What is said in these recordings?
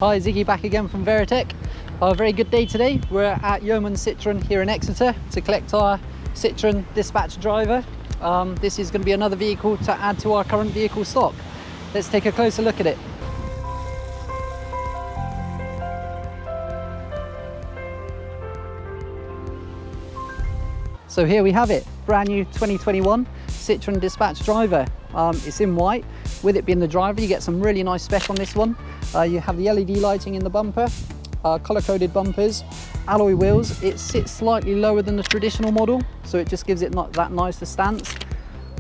Hi, Ziggy back again from Veritech. A very good day today. We're at Yeoman Citroen here in Exeter to collect our Citroen Dispatch Driver. This is going to be another vehicle to add to our current vehicle stock. Let's take a closer look at it. So here we have it, brand new 2021 Citroen Dispatch Driver. It's in white. With it being the driver, you get some really nice spec on this one. You have the LED lighting in the bumper, color-coded bumpers, alloy wheels. It sits slightly lower than the traditional model, so it just gives it not that nicer stance.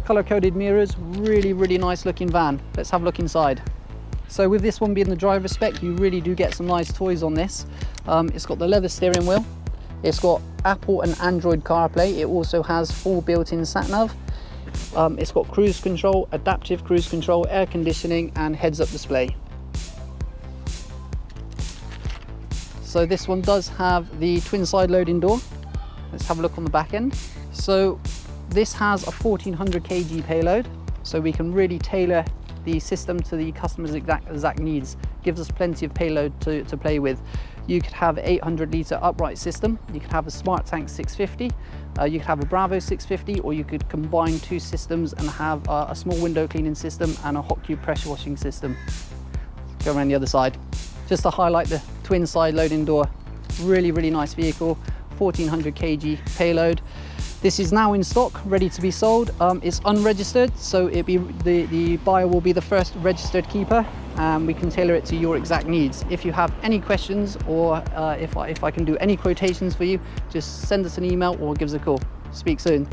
Color-coded mirrors, really nice looking van. Let's have a look inside. So with this one being the driver spec, you really do get some nice toys on this. It's got the leather steering wheel. It's got Apple and Android CarPlay. It also has full built-in sat-nav. It's got cruise control, adaptive cruise control, air conditioning and heads-up display. So this one does have the twin side loading door. Let's have a look on the back end. So this has a 1400 kg payload, so we can really tailor the system to the customer's exact needs. Gives us plenty of payload to play with. You could have 800 litre upright system, you could have a Smart Tank 650, you could have a Bravo 650, or you could combine two systems and have a small window cleaning system and a hot cube pressure washing system. Go around the other side. Just to highlight the twin side loading door, really nice vehicle, 1400 kg payload. This is now in stock, ready to be sold. It's unregistered, so the buyer will be the first registered keeper, and we can tailor it to your exact needs. If you have any questions, or if I can do any quotations for you, just send us an email or give us a call. Speak soon.